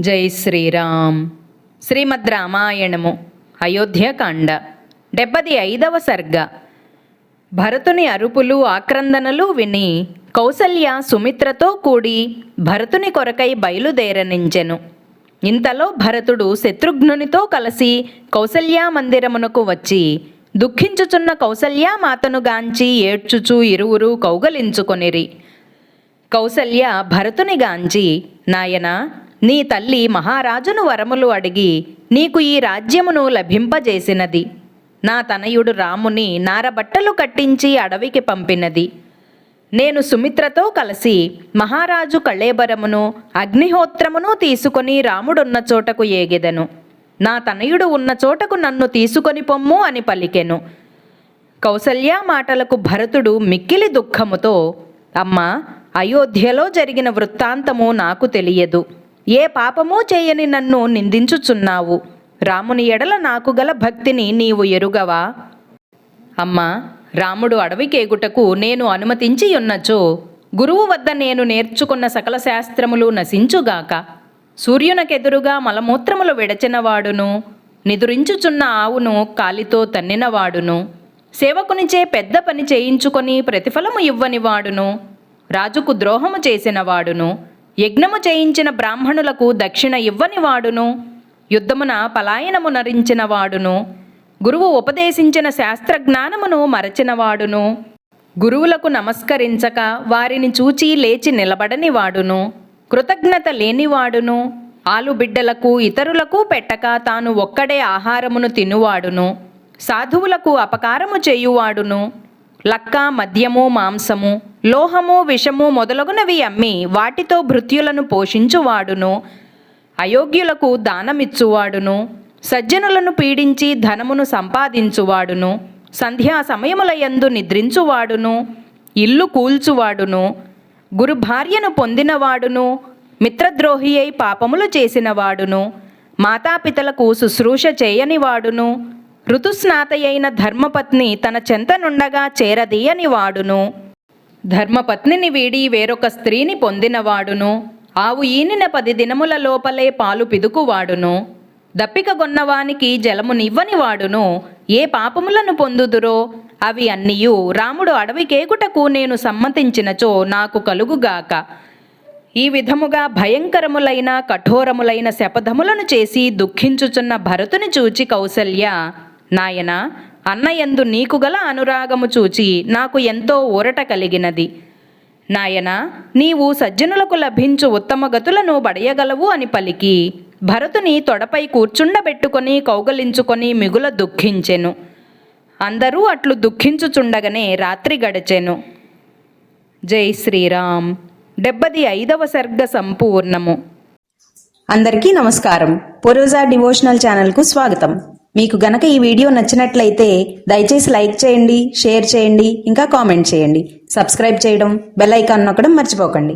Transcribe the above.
జై శ్రీరామ్. శ్రీమద్ రామాయణము అయోధ్యకాండ 75వ సర్గ. భరతుని అరుపులు ఆక్రందనలు విని కౌసల్య సుమిత్రతో కూడి భరతుని కొరకై బయలుదేరనించెను. ఇంతలో భరతుడు శత్రుఘ్నునితో కలిసి కౌసల్యా మందిరమునకు వచ్చి దుఃఖించుచున్న కౌసల్యామాతను గాంచి ఏడ్చుచూ ఇరువురు కౌగలించుకొనిరి. కౌసల్య భరతుని గాంచి, నాయనా, నీ తల్లి మహారాజును వరములు అడిగి నీకు ఈ రాజ్యమును లభింపజేసినది. నా తనయుడు రాముని నారబట్టలు కట్టించి అడవికి పంపినది. నేను సుమిత్రతో కలిసి మహారాజు కళేబరమును అగ్నిహోత్రమును తీసుకొని రాముడున్న చోటకు ఏగెదను. నా తనయుడు ఉన్న చోటకు నన్ను తీసుకొని పొమ్ము అని పలికెను. కౌసల్య మాటలకు భరతుడు మిక్కిలి దుఃఖముతో, అమ్మా, అయోధ్యలో జరిగిన వృత్తాంతము నాకు తెలియదు. ఏ పాపమూ చేయని నన్ను నిందించుచున్నావు. రాముని ఎడల నాకు గల భక్తిని నీవు ఎరుగవా? అమ్మా, రాముడు అడవికేగుటకు నేను అనుమతించి ఉన్నచో గురువు వద్ద నేను నేర్చుకున్న సకల శాస్త్రములు నశించుగాక. సూర్యునకెదురుగా మలమూత్రములు విడచినవాడును, నిదురించుచున్న ఆవును కాలితో తన్నినవాడును, సేవకునిచే పెద్ద పని చేయించుకొని ప్రతిఫలము ఇవ్వనివాడును, రాజుకు ద్రోహము చేసినవాడును, యజ్ఞము చేయించిన బ్రాహ్మణులకు దక్షిణ ఇవ్వనివాడును, యుద్ధమున పలాయనము నరించిన వాడును, గురువు ఉపదేశించిన శాస్త్రజ్ఞానమును మరచినవాడును, గురువులకు నమస్కరించక వారిని చూచి లేచి నిలబడని వాడును, కృతజ్ఞత లేనివాడును, ఆలుబిడ్డలకు ఇతరులకు పెట్టక తాను ఒక్కడే ఆహారమును తినువాడును, సాధువులకు అపకారము చేయువాడును, లక్క, మద్యము, మాంసము, లోహము, విషము మొదలగునవి అమ్మి వాటితో భృత్యులను పోషించువాడును, అయోగ్యులకు దానమిచ్చువాడును, సజ్జనులను పీడించి ధనమును సంపాదించువాడును, సంధ్యా సమయములయందు నిద్రించువాడును, ఇల్లు కూల్చువాడును, గురు భార్యను పొందినవాడును, మిత్రద్రోహి అయి పాపములు చేసినవాడును, మాతాపితలకు శుశ్రూష చేయనివాడును, ఋతుస్నాతయైన ధర్మపత్ని తన చెంతనుండగా చేరదీయని వాడును, ధర్మపత్నిని వీడి వేరొక స్త్రీని పొందినవాడును, ఆవు ఈనిన 10 దినముల లోపలే పాలు పిదుకువాడును, దప్పికగొన్నవానికి జలమునివ్వని వాడును, ఏ పాపములను పొందుదురో అవి అన్నియు రాముడు అడవికేగుటకు నేను సమ్మతించినచో నాకు కలుగుగాక. ఈ విధముగా భయంకరములైన కఠోరములైన శపథములను చేసి దుఃఖించుచున్న భరతుని చూచి కౌసల్య, నాయనా, అన్నయందు నీకు గల అనురాగము చూచి నాకు ఎంతో ఊరట కలిగినది. నాయనా, నీవు సజ్జనులకు లభించు ఉత్తమ గతులను బడయగలవు అని పలికి భరతుని తొడపై కూర్చుండబెట్టుకొని కౌగలించుకొని మిగుల దుఃఖించెను. అందరూ అట్లు దుఃఖించుచుండగనే రాత్రి గడిచెను. జై శ్రీరామ్. 75వ సర్గ సంపూర్ణము. అందరికీ నమస్కారం. పూర్వజా డివోషనల్ ఛానల్కు స్వాగతం. మీకు గనక ఈ వీడియో నచ్చినట్లయితే దయచేసి లైక్ చేయండి, షేర్ చేయండి, ఇంకా కామెంట్ చేయండి. సబ్స్క్రైబ్ చేయడం, బెల్ ఐకాన్ నొక్కడం మర్చిపోకండి.